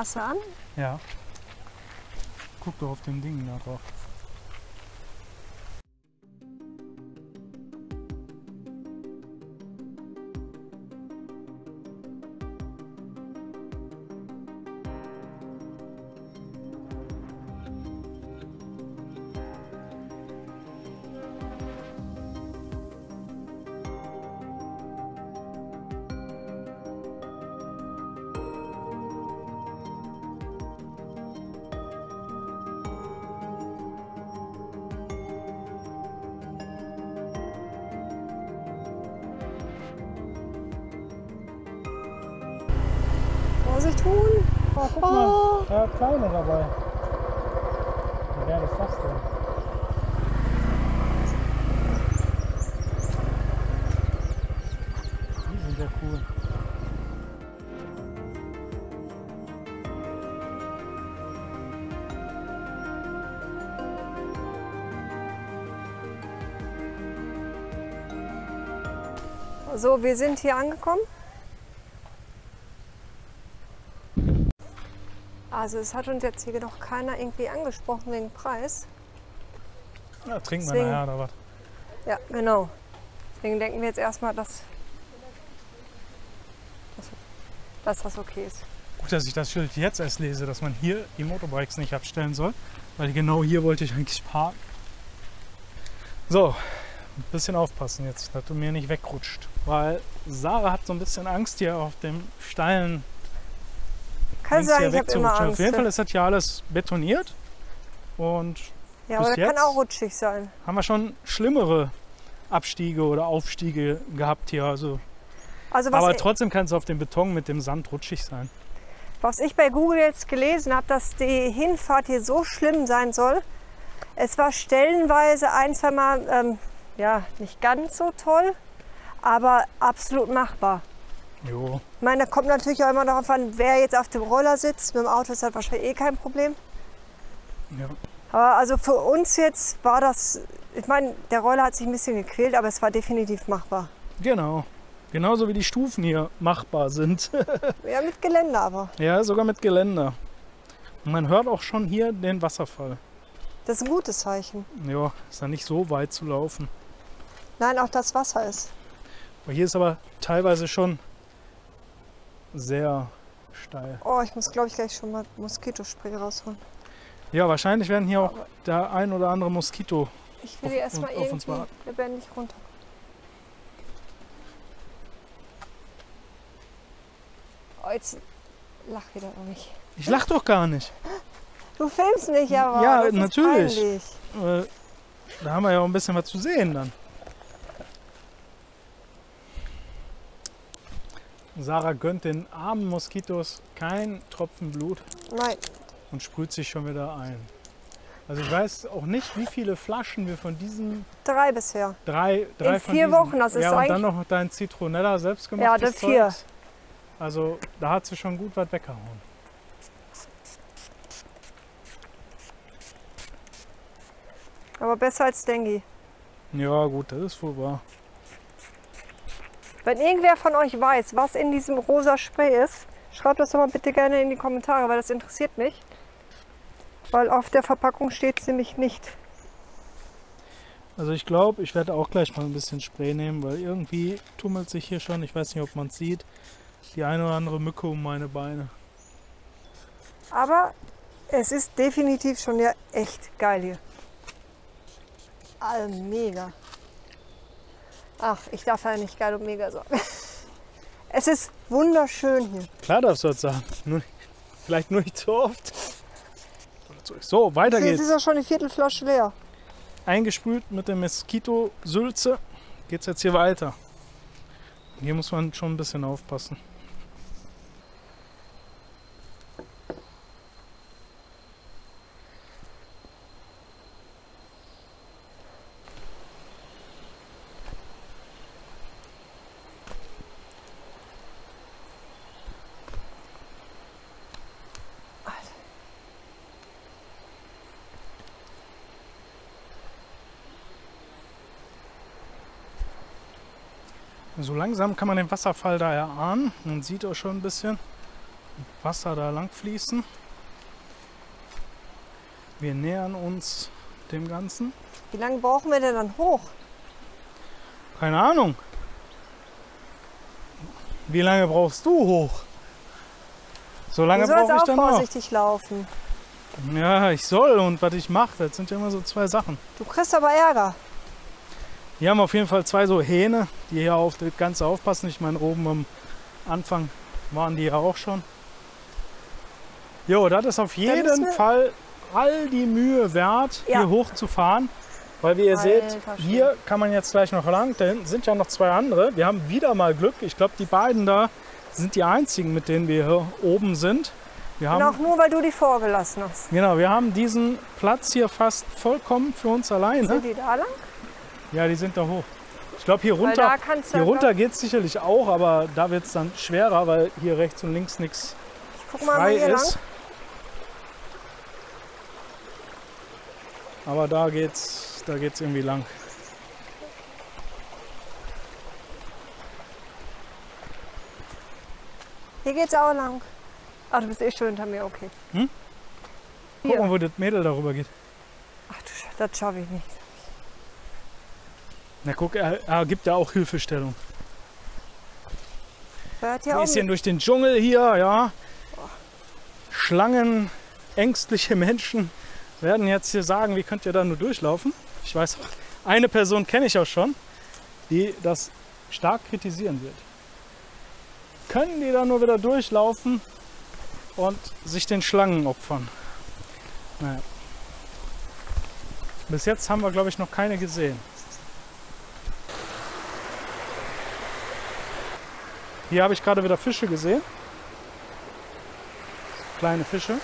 Hast du an? Ja. Guck doch auf den Ding da drauf. Was ich tun? Oh, guck mal, da hat kleine dabei. Wie geil ist das denn? Die sind ja cool. So, wir sind hier angekommen. Also es hat uns jetzt hier noch keiner irgendwie angesprochen wegen Preis. Ja, trinken wir Deswegen- nachher oder was? Ja, genau. Deswegen denken wir jetzt erstmal, dass das okay ist. Gut, dass ich das Schild jetzt erst lese, dass man hier die Motorbikes nicht abstellen soll. Weil genau hier wollte ich eigentlich parken. So, ein bisschen aufpassen jetzt, dass du mir nicht wegrutscht. Weil Sarah hat so ein bisschen Angst hier auf dem steilen Kann links sein, hier ich habe immer wegzurutschen. Angst. Auf jeden Fall ist das ja alles betoniert. Und Ja, aber bis das kann jetzt auch rutschig sein. haben wir schon schlimmere Abstiege oder Aufstiege gehabt hier. Also, Also aber trotzdem kann es auf dem Beton mit dem Sand rutschig sein. was ich bei Google jetzt gelesen habe, dass die Hinfahrt hier so schlimm sein soll. Es war stellenweise ein, zwei Mal ja, nicht ganz so toll, aber absolut machbar. Jo. Ich meine, da kommt natürlich auch immer darauf an, wer jetzt auf dem Roller sitzt. Mit dem Auto ist das wahrscheinlich eh kein Problem. Ja. Aber also für uns jetzt war das, ich meine, der Roller hat sich ein bisschen gequält, aber es war definitiv machbar. Genau. Genauso wie die Stufen hier machbar sind. Ja, mit Geländer aber. Ja, sogar mit Geländer. Und man hört auch schon hier den Wasserfall. Das ist ein gutes Zeichen. Ja, ist ja nicht so weit zu laufen. Nein, auch das Wasser ist. Aber hier ist aber teilweise schon sehr steil. Oh, ich muss, glaube ich, gleich schon mal Moskitospray rausholen. Ja, wahrscheinlich werden hier auch der ein oder andere Moskito. Ich will hier erstmal auf uns irgendwie warten. lebendig runter. Oh, jetzt lach wieder über mich. Ich lach doch gar nicht. Du filmst mich aber. Ja, das ist natürlich. peinlich. Da haben wir ja auch ein bisschen was zu sehen dann. Sarah gönnt den armen Moskitos kein Tropfen Blut Nein, und sprüht sich schon wieder ein. Also ich weiß auch nicht, wie viele Flaschen wir von diesen 3 bisher. drei In von 4 diesen, Wochen, das ist ja, und eigentlich- dann noch dein Zitronella Ja, selbstgemachtes das 4. Zeugs. Also da hat sie schon gut was weggehauen. Aber besser als Dengue. Ja gut, das ist wohl wahr. Wenn irgendwer von euch weiß, was in diesem rosa Spray ist, schreibt das doch mal bitte gerne in die Kommentare, weil das interessiert mich. Weil auf der Verpackung steht es nämlich nicht. Also ich glaube, ich werde auch gleich mal ein bisschen Spray nehmen, weil irgendwie tummelt sich hier schon, ich weiß nicht, ob man es sieht, die eine oder andere Mücke um meine Beine. Aber es ist definitiv schon ja echt geil hier. Mega. Ach, ich darf ja nicht geil und mega sagen. Es ist wunderschön hier. Klar darfst du das sagen, vielleicht nur nicht so oft. So, weiter Jetzt geht's. ist auch schon die Viertelflasche leer. Eingesprüht mit der Moskito-Sülze geht's jetzt hier weiter. Hier muss man schon ein bisschen aufpassen. So langsam kann man den Wasserfall da erahnen. Man sieht auch schon ein bisschen. Wasser da lang fließen. Wir nähern uns dem Ganzen. Wie lange brauchen wir denn dann hoch? Keine Ahnung. Wie lange brauchst du hoch? So lange Du sollst brauche ich auch dann auch. vorsichtig laufen. Ja, ich soll und was ich mache, das sind ja immer so zwei Sachen. Du kriegst aber Ärger. Hier haben wir auf jeden Fall zwei so Hähne, die hier auf das Ganze aufpassen. Ich meine, oben am Anfang waren die ja auch schon. Jo, das ist auf jeden Fall all die Mühe wert, Ja. hier hoch zu fahren. Weil wie ihr seht, Alter Schwede. hier kann man jetzt gleich noch lang. Da hinten sind ja noch zwei andere. Wir haben wieder mal Glück. Ich glaube, die beiden da sind die einzigen, mit denen wir hier oben sind. Wir Und haben, auch nur, weil du die vorgelassen hast. genau, wir haben diesen Platz hier fast vollkommen für uns alleine. Sind die da lang? Ja, die sind da hoch. Ich glaube, hier Weil runter, da kannst du hier ja runter geht es sicherlich auch, aber da wird es dann schwerer, weil hier rechts und links nichts Guck mal frei hier lang. ist. Aber da geht's irgendwie lang. Hier geht's auch lang. Ach, du bist eh schon hinter mir, okay. Guck Hier. mal, wo das Mädel darüber geht. Ach du Scheiße, das schaffe ich nicht. Na guck, er gibt ja auch Hilfestellung. Hört ja Ein auch bisschen nicht. durch den Dschungel hier, ja. Schlangen, ängstliche Menschen werden jetzt hier sagen, wie könnt ihr da nur durchlaufen? Ich weiß, eine Person kenne ich auch schon, die das stark kritisieren wird. Können die da nur wieder durchlaufen und sich den Schlangen opfern? Naja. Bis jetzt haben wir, glaube ich, noch keine gesehen. Hier habe ich gerade wieder Fische gesehen. Kleine Fische.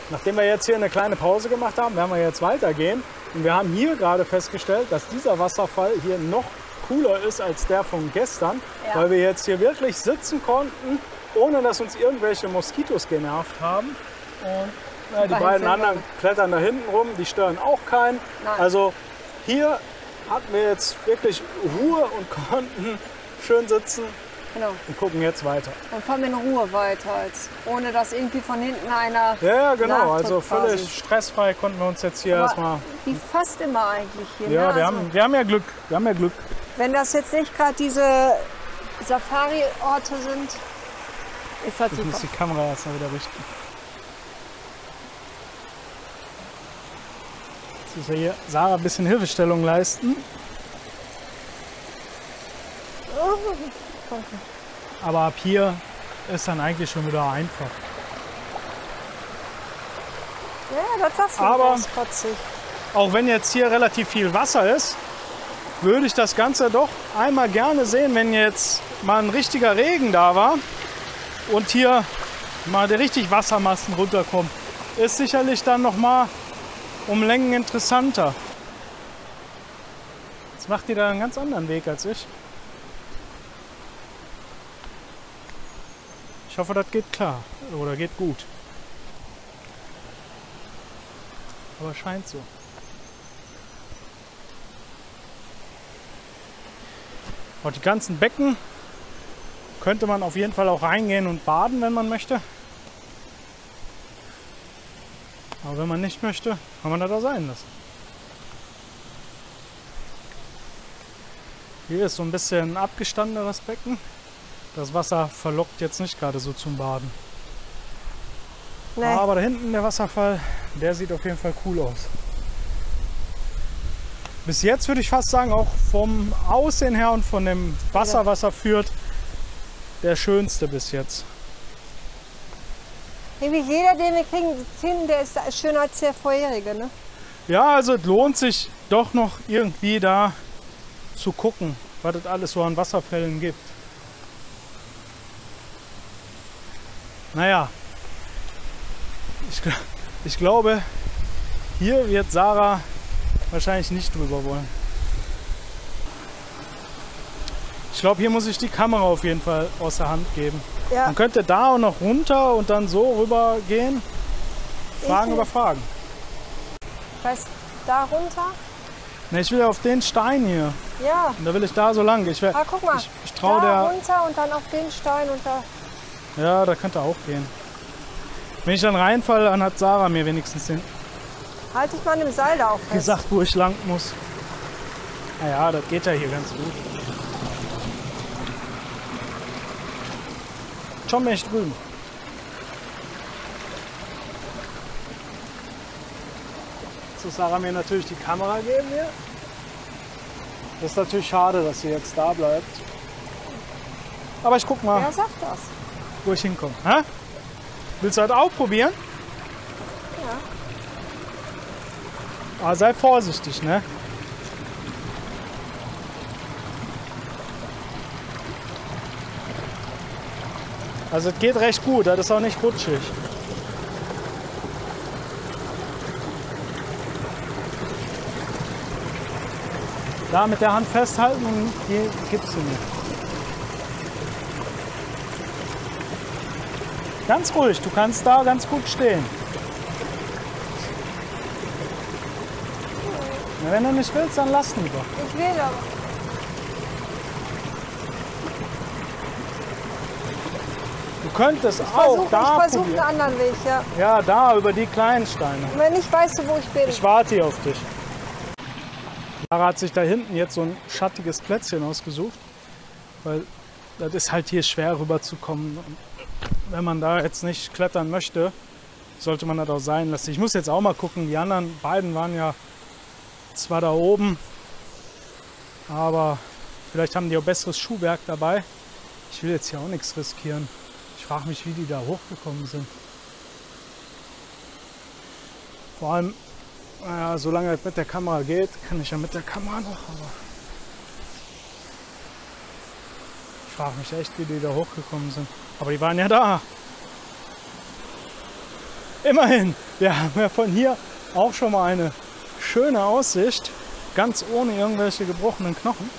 Nachdem wir jetzt hier eine kleine Pause gemacht haben, werden wir jetzt weitergehen. Und wir haben hier gerade festgestellt, dass dieser Wasserfall hier noch cooler ist als der von gestern, Ja. weil wir jetzt hier wirklich sitzen konnten, ohne dass uns irgendwelche Moskitos genervt haben. Und ja, die Dahin beiden sind anderen wir. klettern da hinten rum, die stören auch keinen. Nein. Also hier hatten wir jetzt wirklich Ruhe und konnten schön sitzen Genau. und gucken jetzt weiter. Und fahren wir in Ruhe weiter, als ohne dass irgendwie von hinten einer. Ja, genau. nachtritt Also völlig quasi. stressfrei konnten wir uns jetzt hier Aber erstmal. wie fast immer eigentlich hier. Ja, ne? wir Also, haben ja Glück. Wir haben ja Glück. wenn das jetzt nicht gerade diese Safari-Orte sind, ist das Ich super. muss die Kamera erstmal wieder richten. Jetzt muss ja hier Sarah ein bisschen Hilfestellung leisten. Aber ab hier ist dann eigentlich schon wieder einfach. Ja, das sagst du. Aber- das ist kotzig. Auch wenn jetzt hier relativ viel Wasser ist, würde ich das Ganze doch einmal gerne sehen, wenn jetzt mal ein richtiger Regen da war und hier mal richtig Wassermassen runterkommen. Ist sicherlich dann noch mal um Längen interessanter. Jetzt macht die da einen ganz anderen Weg als ich. Ich hoffe, das geht klar oder geht gut. Aber scheint so. Und die ganzen Becken könnte man auf jeden Fall auch reingehen und baden, wenn man möchte. Aber wenn man nicht möchte, kann man das da sein lassen. Hier ist so ein bisschen ein abgestandeneres Becken. Das Wasser verlockt jetzt nicht gerade so zum Baden. Nee. Aber da hinten der Wasserfall, der sieht auf jeden Fall cool aus. Bis jetzt würde ich fast sagen, auch vom Aussehen her und von dem Wasser, was er führt, der schönste bis jetzt. Irgendwie jeder, den wir finden, der ist schöner als der vorherige. Ne? Ja, also es lohnt sich doch noch irgendwie da zu gucken, was es alles so an Wasserfällen gibt. Naja, ich glaube, hier wird Sarah wahrscheinlich nicht drüber wollen. Ich glaube, hier muss ich die Kamera auf jeden Fall aus der Hand geben. Ja. Man könnte da auch noch runter und dann so rüber gehen. Fragen Ich- über Fragen. Weißt, Da runter? Ne, ich will auf den Stein hier. Ja. Und da will ich da so lang. Ich Guck mal. Ich traue da der. runter und dann auf den Stein und da. Ja, da könnte auch gehen. Wenn ich dann reinfalle, dann hat Sarah mir wenigstens den Halt dich mal an dem Seil da auf fest. gesagt, wo ich lang muss. Naja, das geht ja hier ganz gut. Schon bin ich drüben. Jetzt muss Sarah mir natürlich die Kamera geben hier. Das ist natürlich schade, dass sie jetzt da bleibt. Aber ich guck mal, Wer sagt das? wo ich hinkomme. Hä? Willst du halt auch probieren? Ja. Aber sei vorsichtig, ne? Also es geht recht gut, das ist auch nicht rutschig. Da mit der Hand festhalten und die gibst du mir. Ganz ruhig, du kannst da ganz gut stehen. Na, wenn du nicht willst, dann lass lieber. Ich will aber. Du könntest auch da Ich versuche probieren. einen anderen Weg, ja. Ja, da über die kleinen Steine. Und wenn nicht, weißt du, wo ich bin. Ich warte hier auf dich. Sarah hat sich da hinten jetzt so ein schattiges Plätzchen ausgesucht, weil das ist halt hier schwer rüberzukommen. Und wenn man da jetzt nicht klettern möchte, sollte man das auch sein lassen. Ich muss jetzt auch mal gucken, die anderen beiden waren ja zwar da oben, aber vielleicht haben die auch besseres Schuhwerk dabei. Ich will jetzt hier auch nichts riskieren. Ich frage mich, wie die da hochgekommen sind. Vor allem, naja, solange es mit der Kamera geht, kann ich ja mit der Kamera noch. Aber ich frage mich echt, wie die da hochgekommen sind. Aber die waren ja da. Immerhin, wir haben ja von hier auch schon mal eine schöne Aussicht, ganz ohne irgendwelche gebrochenen Knochen.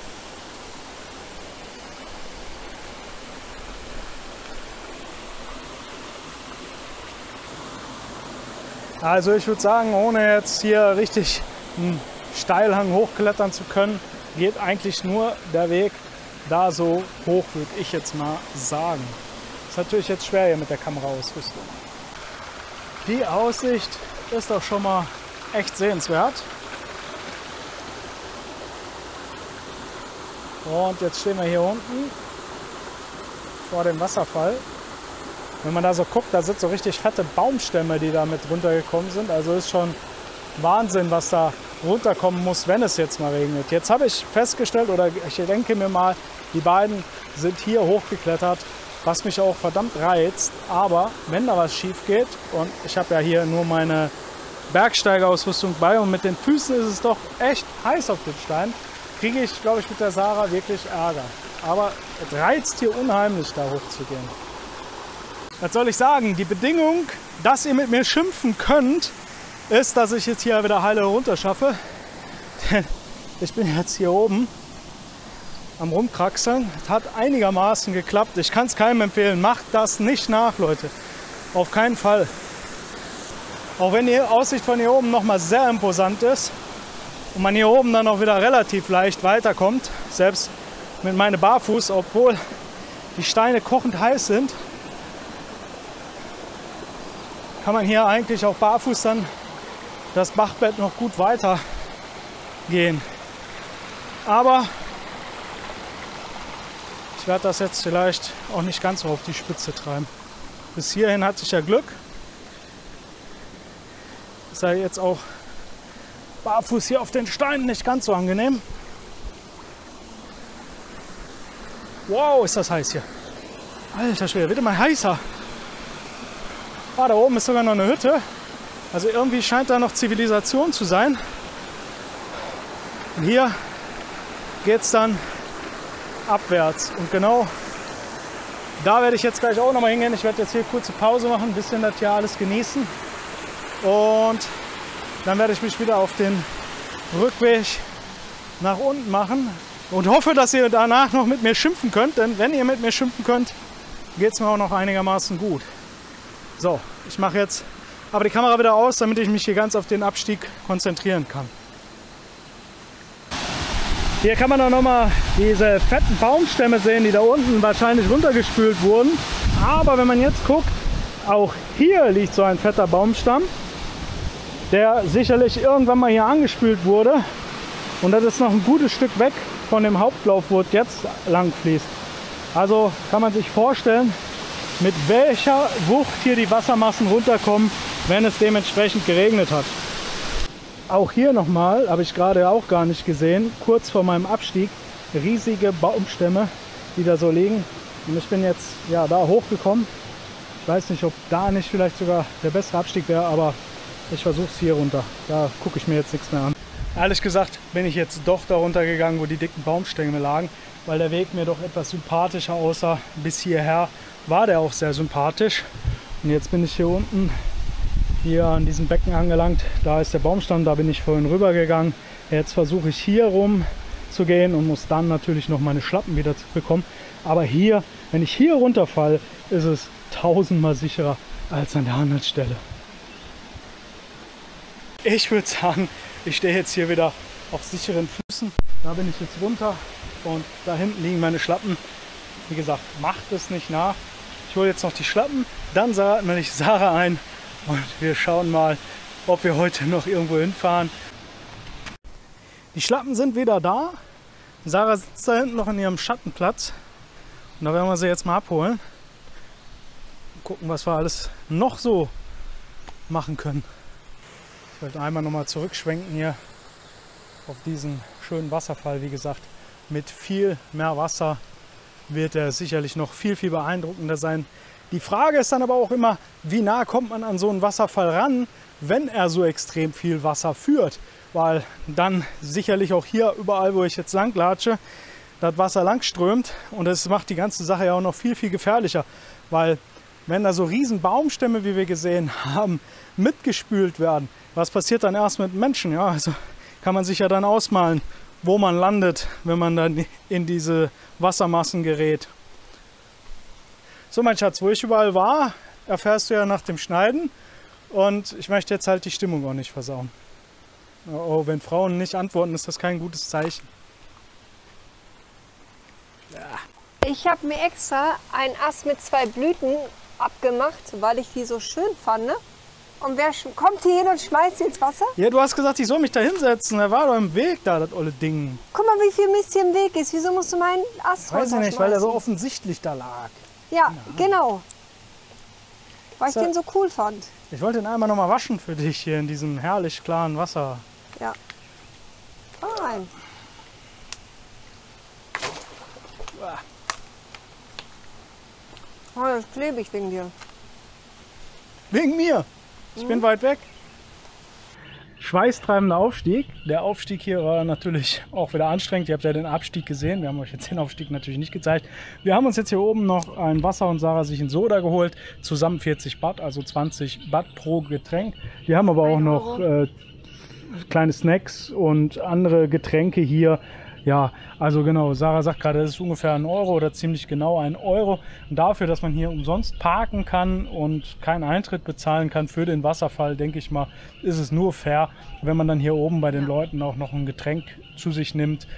Also ich würde sagen, ohne jetzt hier richtig einen Steilhang hochklettern zu können, geht eigentlich nur der Weg da so hoch, würde ich jetzt mal sagen. Ist natürlich jetzt schwer hier mit der Kameraausrüstung. Die Aussicht ist doch schon mal echt sehenswert. Und jetzt stehen wir hier unten vor dem Wasserfall. Wenn man da so guckt, da sind so richtig fette Baumstämme, die da mit runtergekommen sind. Also ist schon Wahnsinn, was da runterkommen muss, wenn es jetzt mal regnet. Jetzt habe ich festgestellt, oder ich denke mir mal, die beiden sind hier hochgeklettert, was mich auch verdammt reizt. Aber wenn da was schief geht, und ich habe ja hier nur meine Bergsteigerausrüstung bei und mit den Füßen ist es doch echt heiß auf dem Stein, kriege ich, glaube ich, mit der Sarah wirklich Ärger. Aber es reizt hier unheimlich, da hochzugehen. Was soll ich sagen? Die Bedingung, dass ihr mit mir schimpfen könnt, ist, dass ich jetzt hier wieder heile runter schaffe. Denn ich bin jetzt hier oben am Rumkraxeln. Es hat einigermaßen geklappt. Ich kann es keinem empfehlen. Macht das nicht nach, Leute. Auf keinen Fall. Auch wenn die Aussicht von hier oben nochmal sehr imposant ist und man hier oben dann auch wieder relativ leicht weiterkommt, selbst mit meinen Barfuß, obwohl die Steine kochend heiß sind, kann man hier eigentlich auch barfuß dann das Bachbett noch gut weitergehen. Aber ich werde das jetzt vielleicht auch nicht ganz so auf die Spitze treiben. Bis hierhin hatte ich ja Glück. Ist ja jetzt auch barfuß hier auf den Steinen nicht ganz so angenehm. Wow, ist das heiß hier. Alter Schwede, wird immer heißer. Ah, da oben ist sogar noch eine Hütte. Also irgendwie scheint da noch Zivilisation zu sein. Und hier geht es dann abwärts. Und genau da werde ich jetzt gleich auch noch mal hingehen. Ich werde jetzt hier kurze Pause machen, ein bisschen das hier alles genießen. Und dann werde ich mich wieder auf den Rückweg nach unten machen. Und hoffe, dass ihr danach noch mit mir schimpfen könnt. Denn wenn ihr mit mir schimpfen könnt, geht es mir auch noch einigermaßen gut. So, ich mache jetzt aber die Kamera wieder aus, damit ich mich hier ganz auf den Abstieg konzentrieren kann. Hier kann man auch noch mal diese fetten Baumstämme sehen, die da unten wahrscheinlich runtergespült wurden. Aber wenn man jetzt guckt, auch hier liegt so ein fetter Baumstamm, der sicherlich irgendwann mal hier angespült wurde. Und das ist noch ein gutes Stück weg von dem Hauptlauf, wo es jetzt lang fließt. Also kann man sich vorstellen, mit welcher Wucht hier die Wassermassen runterkommen, wenn es dementsprechend geregnet hat. Auch hier nochmal, habe ich gerade auch gar nicht gesehen, kurz vor meinem Abstieg, riesige Baumstämme, die da so liegen. Und ich bin jetzt ja da hochgekommen. Ich weiß nicht, ob da nicht vielleicht sogar der bessere Abstieg wäre, aber ich versuche es hier runter. Da gucke ich mir jetzt nichts mehr an. Ehrlich gesagt bin ich jetzt doch da runtergegangen, wo die dicken Baumstämme lagen, weil der Weg mir doch etwas sympathischer aussah. Bis hierher war der auch sehr sympathisch. Und jetzt bin ich hier unten, hier an diesem Becken angelangt. Da ist der Baumstamm, da bin ich vorhin rüber gegangen. Jetzt versuche ich hier rum zu gehen und muss dann natürlich noch meine Schlappen wieder bekommen. Aber hier, wenn ich hier runterfalle, ist es tausendmal sicherer als an der anderen Stelle. Ich würde sagen, ich stehe jetzt hier wieder auf sicheren Füßen. Da bin ich jetzt runter und da hinten liegen meine Schlappen. Wie gesagt, macht es nicht nach. Ich hole jetzt noch die Schlappen, dann sattel ich Sarah ein und wir schauen mal, ob wir heute noch irgendwo hinfahren. Die Schlappen sind wieder da. Sarah sitzt da hinten noch in ihrem Schattenplatz. Und da werden wir sie jetzt mal abholen. Gucken, was wir alles noch so machen können. Ich wollte einmal noch mal zurückschwenken hier auf diesen schönen Wasserfall. Wie gesagt, mit viel mehr Wasser wird er sicherlich noch viel, viel beeindruckender sein. Die Frage ist dann aber auch immer, wie nah kommt man an so einen Wasserfall ran, wenn er so extrem viel Wasser führt. Weil dann sicherlich auch hier überall, wo ich jetzt lang latsche, das Wasser lang strömt. Und das macht die ganze Sache ja auch noch viel, viel gefährlicher. Weil wenn da so riesen Baumstämme, wie wir gesehen haben, mitgespült werden, was passiert dann erst mit Menschen? Ja, also kann man sich ja dann ausmalen, wo man landet, wenn man dann in diese Wassermassen gerät. So, mein Schatz, wo ich überall war, erfährst du ja nach dem Schneiden. Und ich möchte jetzt halt die Stimmung auch nicht versauen. Oh, wenn Frauen nicht antworten, ist das kein gutes Zeichen. Ja. Ich habe mir extra einen Ast mit 2 Blüten abgemacht, weil ich die so schön fand. Und wer kommt hier hin und schmeißt sie ins Wasser? Ja, du hast gesagt, ich soll mich da hinsetzen. Er war doch im Weg da, das olle Ding. Guck mal, wie viel Mist hier im Weg ist. Wieso musst du meinen Ast runterschmeißen? Weiß ich nicht, weil er so offensichtlich da lag. Ja, genau. Weil ich den so cool fand. Ich wollte ihn einmal noch mal waschen für dich hier in diesem herrlich klaren Wasser. Ja. Fein. Oh, das ist klebig wegen dir. Wegen mir? Ich bin weit weg. Schweißtreibender Aufstieg. Der Aufstieg hier war natürlich auch wieder anstrengend. Ihr habt ja den Abstieg gesehen. Wir haben euch jetzt den Aufstieg natürlich nicht gezeigt. Wir haben uns jetzt hier oben noch ein Wasser und Sarah sich ein Soda geholt. Zusammen 40 Baht, also 20 Baht pro Getränk. Wir haben aber auch noch kleine Snacks und andere Getränke hier. Ja, also genau, Sarah sagt gerade, das ist ungefähr 1 Euro oder ziemlich genau 1 Euro. Und dafür, dass man hier umsonst parken kann und keinen Eintritt bezahlen kann für den Wasserfall, denke ich mal, ist es nur fair, wenn man dann hier oben bei den Leuten auch noch ein Getränk zu sich nimmt.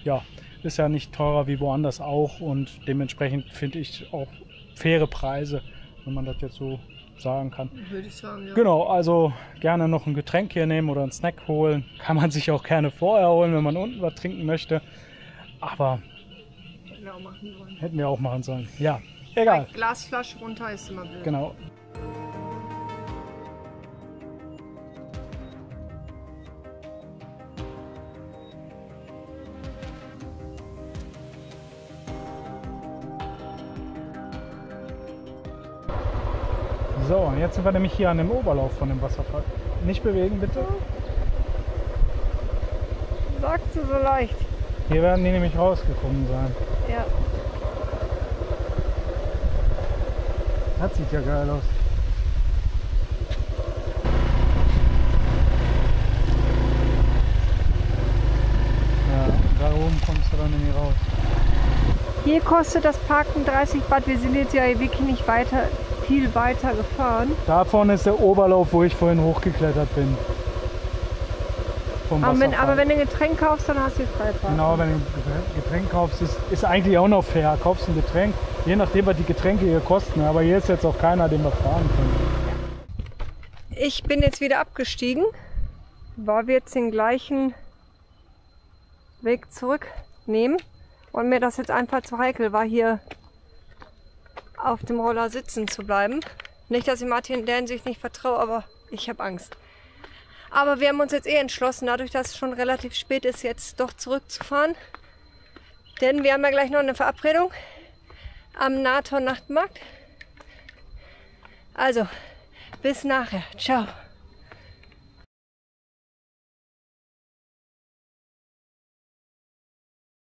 Ja, ist ja nicht teurer wie woanders auch und dementsprechend finde ich auch faire Preise, wenn man das jetzt so sagen kann. Würde ich sagen, ja. Genau, also gerne noch ein Getränk hier nehmen oder einen Snack holen. Kann man sich auch gerne vorher holen, wenn man unten was trinken möchte. Aber hätten wir auch machen sollen. Ja, egal. Glasflasche runter ist immer blöd. Genau. So, und jetzt sind wir nämlich hier an dem Oberlauf von dem Wasserfall. Nicht bewegen, bitte. Sagst du so leicht. Hier werden die nämlich rausgekommen sein. Ja. Das sieht ja geil aus. Ja, da oben kommst du dann nämlich raus. Hier kostet das Parken 30 Baht. Wir sind jetzt ja wirklich nicht weiter viel weiter gefahren. Da vorne ist der Oberlauf, wo ich vorhin hochgeklettert bin. Aber wenn du ein Getränk kaufst, dann hast du die Freifahrt. Genau, wenn du ein Getränk kaufst, ist eigentlich auch noch fair. Kaufst ein Getränk, je nachdem, was die Getränke hier kosten. Aber hier ist jetzt auch keiner, den wir fahren können. Ich bin jetzt wieder abgestiegen, weil wir jetzt den gleichen Weg zurücknehmen und mir das jetzt einfach zu heikel war, hier auf dem Roller sitzen zu bleiben. Nicht, dass ich Martin in der Hinsicht nicht vertraue, aber ich habe Angst. Aber wir haben uns jetzt entschlossen, dadurch, dass es schon relativ spät ist, jetzt doch zurückzufahren. Denn wir haben ja gleich noch eine Verabredung am Nator Nachtmarkt. Also, bis nachher. Ciao.